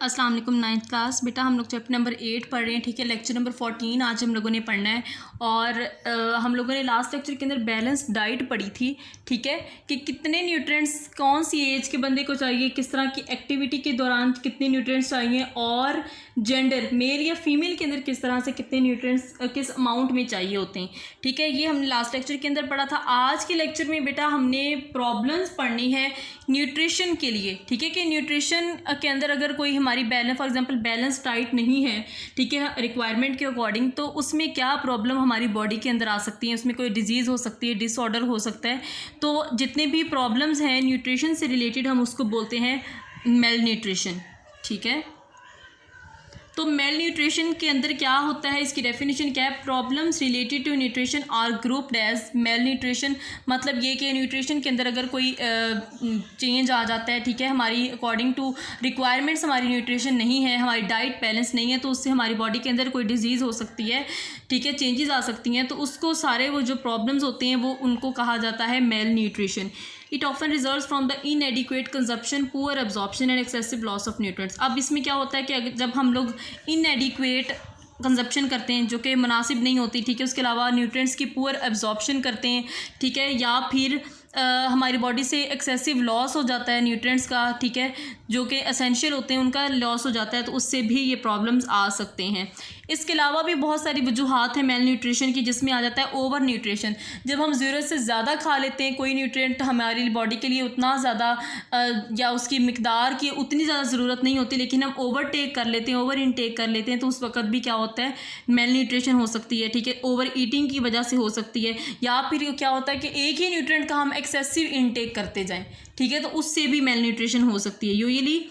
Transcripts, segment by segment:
अस्सलाम वालेकुम। 9th class बेटा हम लोग चैप्टर नंबर 8 पढ़ रहे हैं, ठीक है। लेक्चर नंबर 14 आज हम लोगों ने पढ़ना है। और हम लोगों ने लास्ट लेक्चर के अंदर बैलेंस डाइट पढ़ी थी, ठीक है, कि कितने न्यूट्रिएंट्स कौन सी एज के बंदे को चाहिए, किस तरह की एक्टिविटी के दौरान कितने न्यूट्रिएंट्स चाहिए, और जेंडर मेल या फीमेल के अंदर किस तरह से कितने न्यूट्रिएंट्स किस अमाउंट में चाहिए होते हैं, ठीक है। ये हमने लास्ट लेक्चर के अंदर पढ़ा था। आज के लेक्चर में बेटा हमने प्रॉब्लम्स पढ़नी है न्यूट्रिशन के लिए, ठीक है, कि न्यूट्रिशन के अंदर अगर कोई हमारी balance for example balance diet नहीं है, ठीक है, रिक्वायरमेंट के अकॉर्डिंग, तो उसमें क्या प्रॉब्लम हमारी बॉडी के अंदर आ सकती है, उसमें कोई डिजीज़ हो सकती है, डिसऑर्डर हो सकता है। तो जितने भी प्रॉब्लम्स हैं न्यूट्रिशन से रिलेटेड हम उसको बोलते हैं मेल न्यूट्रिशन, ठीक है। तो मेल न्यूट्रिशन के अंदर क्या होता है, इसकी डेफिनेशन क्या है? Problems related to nutrition are grouped as malnutrition. मतलब ये कि न्यूट्रिशन के अंदर अगर कोई चेंज आ जाता है, ठीक है, हमारी अकॉर्डिंग टू रिक्वायरमेंट्स हमारी न्यूट्रिशन नहीं है, हमारी डाइट बैलेंस नहीं है, तो उससे हमारी बॉडी के अंदर कोई डिजीज़ हो सकती है, ठीक है, चेंजेस आ सकती हैं। तो उसको सारे वो जो प्रॉब्लम्स होते हैं वो उनको कहा जाता है mail nutrition. It often results from the इनएडिक्वेट consumption, poor absorption and excessive loss of nutrients. अब इसमें क्या होता है कि जब हम लोग इनएडिक्वेट कंजप्शन करते हैं जो कि मुनासिब नहीं होती, ठीक है, उसके अलावा न्यूट्रिएंट्स की पुअर एब्जॉर्प्शन करते हैं, ठीक है, या फिर हमारी बॉडी से एक्सेसिव लॉस हो जाता है न्यूट्रिएंट्स का, ठीक है, जो कि एसेंशियल होते हैं उनका लॉस हो जाता है, तो उससे भी ये प्रॉब्लम्स आ सकते हैं। इसके अलावा भी बहुत सारी वजूहात हैं मेल न्यूट्रिशन की, जिसमें आ जाता है ओवर न्यूट्रिशन। जब हम ज़रूरत से ज़्यादा खा लेते हैं कोई न्यूट्रिएंट, हमारी बॉडी के लिए उतना ज़्यादा या उसकी मिकदार की उतनी ज़्यादा ज़रूरत नहीं होती, लेकिन हम ओवरटेक कर लेते हैं, ओवर इनटेक कर लेते हैं, तो उस वक्त भी क्या होता है, मेल न्यूट्रिशन हो सकती है, ठीक है, ओवर ईटिंग की वजह से हो सकती है। या फिर क्या होता है कि एक ही न्यूट्रिएंट का हम एक्सेसिव इनटेक करते जाएँ, ठीक है, तो उससे भी मेल न्यूट्रिशन हो सकती है। Usually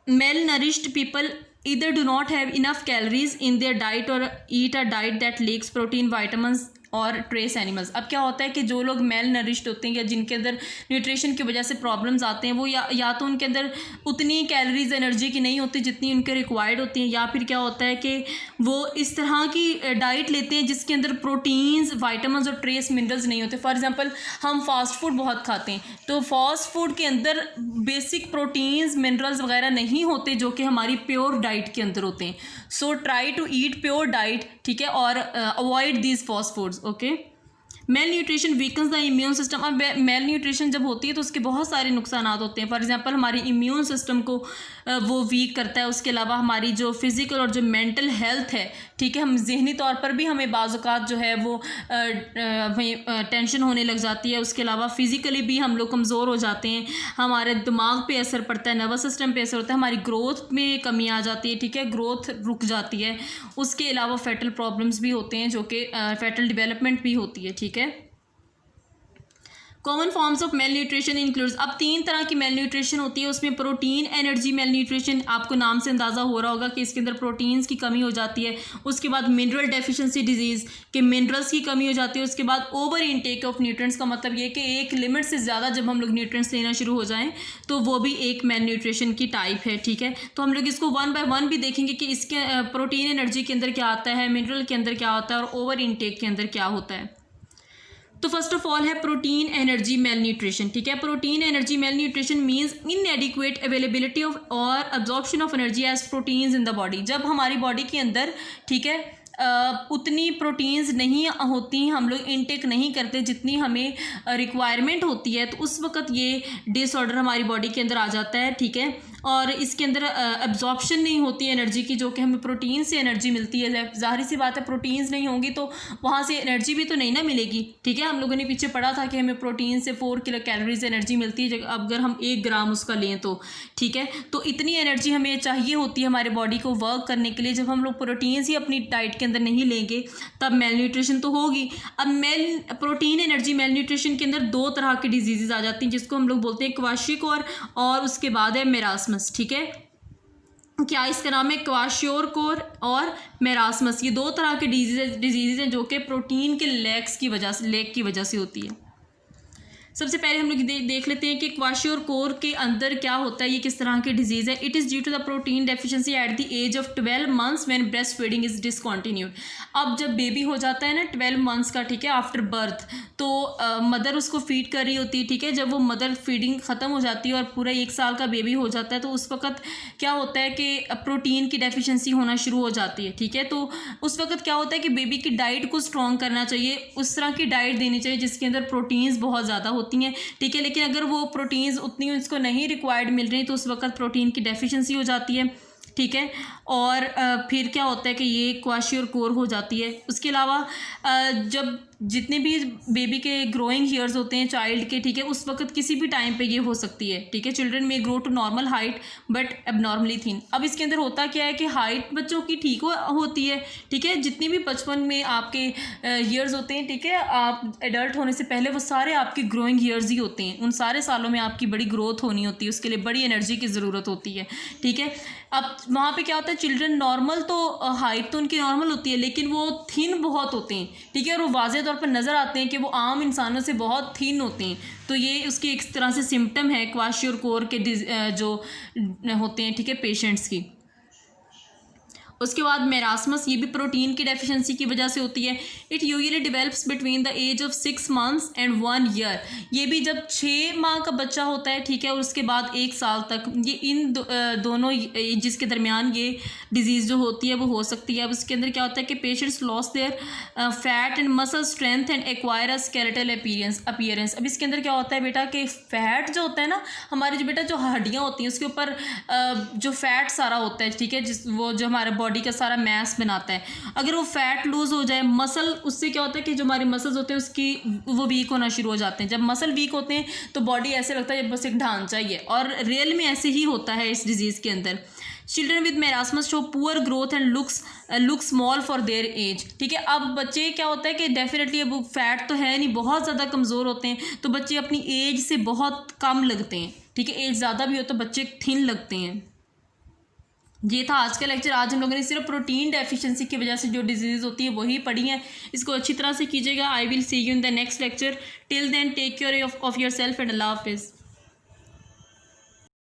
malnourished people either do not have enough calories in their diet or eat a diet that lacks protein, vitamins और ट्रेस एनिमल्स। अब क्या होता है कि जो लोग मेल नरिश्ड होते हैं या जिनके अंदर न्यूट्रिशन की वजह से प्रॉब्लम्स आते हैं, वो या तो उनके अंदर उतनी कैलोरीज एनर्जी की नहीं होती जितनी उनके रिक्वायर्ड होती हैं, या फिर क्या होता है कि वो इस तरह की डाइट लेते हैं जिसके अंदर प्रोटीन्स, वाइटामिन्स और ट्रेस मिनरल्स नहीं होते। फॉर एग्जांपल हम फास्ट फूड बहुत खाते हैं, तो फास्ट फूड के अंदर बेसिक प्रोटीन्स, मिनरल्स वगैरह नहीं होते जो कि हमारी प्योर डाइट के अंदर होते हैं। So try to eat pure diet, ठीक है, और avoid these fast foods, okay. Malnutrition weakens the immune system. अब मेल न्यूट्रिशन जब होती है तो उसके बहुत सारे नुकसान होते हैं। फॉर एग्जांपल हमारी इम्यून सिस्टम को वो वीक करता है। उसके अलावा हमारी जो फिज़िकल और जो मेंटल हेल्थ है, ठीक है, हम जहनी तौर पर भी हमें बाज़-औक़ात जो है वो टेंशन होने लग जाती है। उसके अलावा फ़िज़िकली भी हम लोग कमज़ोर हो जाते हैं, हमारे दिमाग पे असर पड़ता है, नर्वस सिस्टम पे असर होता है, हमारी ग्रोथ में कमी आ जाती है, ठीक है, ग्रोथ रुक जाती है। उसके अलावा फैटल प्रॉब्लम्स भी होते हैं, जो कि फैटल डिवेलपमेंट भी होती है, ठीक है। Common forms of male nutrition includes. अब 3 तरह की मेल न्यूट्रिशन होती है। उसमें प्रोटीन एनर्जी मेल न्यूट्रिशन, आपको नाम से अंदाज़ा हो रहा होगा कि इसके अंदर प्रोटीन्स की कमी हो जाती है। उसके बाद मिनरल डेफिशिएंसी डिजीज़ के मिनरल्स की कमी हो जाती है। उसके बाद ओवर इनटेक ऑफ न्यूट्रिएंट्स का मतलब ये कि एक लिमिट से ज़्यादा जब हम लोग न्यूट्रिएंट्स लेना शुरू हो जाएँ तो वो भी एक मेल न्यूट्रिशन की टाइप है, ठीक है। तो हम लोग इसको 1 बाय 1 भी देखेंगे कि इसके प्रोटीन एनर्जी के अंदर क्या आता है, मिनरल के अंदर क्या होता है और ओवर इनटेक के अंदर क्या होता है। तो फर्स्ट ऑफ ऑल है प्रोटीन एनर्जी मेल न्यूट्रिशन, ठीक है। Protein energy malnutrition means inadequate availability of और absorption of energy as proteins in the body. जब हमारी बॉडी के अंदर, ठीक है, उतनी प्रोटीन्स नहीं होती, हम लोग इनटेक नहीं करते जितनी हमें रिक्वायरमेंट होती है, तो उस वक्त ये डिसऑर्डर हमारी बॉडी के अंदर आ जाता है, ठीक है। और इसके अंदर एब्जॉर्प्शन नहीं होती एनर्जी की, जो कि हमें प्रोटीन से एनर्जी मिलती है। ज़ाहिर सी बात है, प्रोटीन्स नहीं होंगी तो वहाँ से एनर्जी भी तो नहीं ना मिलेगी, ठीक है। हम लोगों ने पीछे पढ़ा था कि हमें प्रोटीन से 4 किलो कैलोरीज एनर्जी मिलती है अगर हम 1 ग्राम उसका लें तो, ठीक है। तो इतनी एनर्जी हमें चाहिए होती है हमारे बॉडी को वर्क करने के लिए। जब हम लोग प्रोटीन्स ही अपनी डाइट के अंदर नहीं लेंगे तब मेल न्यूट्रिशन तो होगी। अब प्रोटीन एनर्जी मेल न्यूट्रिशन के अंदर 2 तरह की डिजीज़ आ जाती हैं, जिसको हम लोग बोलते हैं क्वाशियोर और उसके बाद है मेरास्मस, ठीक है। क्या इसका नाम है? क्वाशियोर और मेरास्मस। ये 2 तरह के डिजीज़ हैं जो कि प्रोटीन के लेक की वजह से होती है। सबसे पहले हम लोग देख लेते हैं कि क्वाशियोकोर के अंदर क्या होता है, ये किस तरह की डिजीज़ है। It is due to the protein deficiency at the age of 12 months when breast feeding is discontinued. अब जब बेबी हो जाता है ना 12 मंथ्स का, ठीक है, आफ्टर बर्थ, तो मदर उसको फीड कर रही होती है, ठीक है। जब वो मदर फीडिंग ख़त्म हो जाती है और पूरा 1 साल का बेबी हो जाता है, तो उस वक्त क्या होता है कि प्रोटीन की डेफिशिएंसी होना शुरू हो जाती है, ठीक है। तो उस वक्त क्या होता है कि बेबी की डाइट को स्ट्रॉन्ग करना चाहिए, उस तरह की डाइट देनी चाहिए जिसके अंदर प्रोटीन्स बहुत ज़्यादा होती हैं, ठीक है। लेकिन अगर वो प्रोटीन्स उतनी उसको नहीं रिक्वायर्ड मिल रही तो उस वक्त प्रोटीन की डेफिशिएंसी हो जाती है, ठीक है। और फिर क्या होता है कि ये क्वाशियोकोर हो जाती है। उसके अलावा जब जितने भी बेबी के ग्रोइंग ईयर्स होते हैं चाइल्ड के, ठीक है, उस वक्त किसी भी टाइम पे ये हो सकती है, ठीक है। चिल्ड्रन में grow to normal height but abnormally thin. अब इसके अंदर होता क्या है कि हाइट बच्चों की ठीक होती है, ठीक है। जितनी भी बचपन में आपके ईयर्स होते हैं, ठीक है, आप एडल्ट होने से पहले वो सारे आपके ग्रोइंग ईयर्स ही होते हैं। उन सारे सालों में आपकी बड़ी ग्रोथ होनी होती है, उसके लिए बड़ी एनर्जी की ज़रूरत होती है, ठीक है। अब वहाँ पे क्या होता है, चिल्ड्रन नॉर्मल तो हाइट तो उनकी नॉर्मल होती है लेकिन वो थिन बहुत होते हैं, ठीक है। और वो वाज़े तौर पर नज़र आते हैं कि वो आम इंसानों से बहुत थिन होते हैं। तो ये उसकी एक तरह से सिम्टम है क्वाशियोकोर के जो होते हैं, ठीक है, पेशेंट्स की। उसके बाद मेरास्मस, ये भी प्रोटीन की डेफिशिएंसी की वजह से होती है। It usually develops between the age of 6 months and 1 year. ये भी जब 6 माह का बच्चा होता है, ठीक है, और उसके बाद 1 साल तक, ये इन दोनों जिसके दरमियान ये डिजीज़ जो होती है वो हो सकती है। अब इसके अंदर क्या होता है कि patients lose their fat and muscle strength and acquire a skeletal appearance. अब इसके अंदर क्या होता है बेटा कि फैट जो होता है ना, हमारी जो बेटा जो हड्डियाँ होती हैं उसके ऊपर जो फैट सारा होता है, ठीक है, वो जो हमारे बॉडी का सारा मैस बनाता है, अगर वो फैट लूज हो जाए, मसल, उससे क्या होता है कि जो हमारे मसल्स होते हैं उसकी वो वीक होना शुरू हो जाते हैं। जब मसल वीक होते हैं तो बॉडी ऐसे लगता है बस एक ढांचा ही है, और रियल में ऐसे ही होता है इस डिजीज़ के अंदर। Children with marasmus show poor growth and look small for their age, ठीक है। अब बच्चे क्या होता है कि डेफिनेटली अब फैट तो है नहीं, बहुत ज़्यादा कमज़ोर होते हैं, तो बच्चे अपनी एज से बहुत कम लगते हैं, ठीक है। एज ज़्यादा भी हो तो बच्चे थिन लगते हैं। ये था आज का लेक्चर। आज हम लोगों ने सिर्फ प्रोटीन डेफिशिएंसी की वजह से जो डिजीज़ होती है वही पढ़ी है। इसको अच्छी तरह से कीजिएगा। I will see you in the next lecture. Till then take care of yourself and अल्लाह हाफिज़।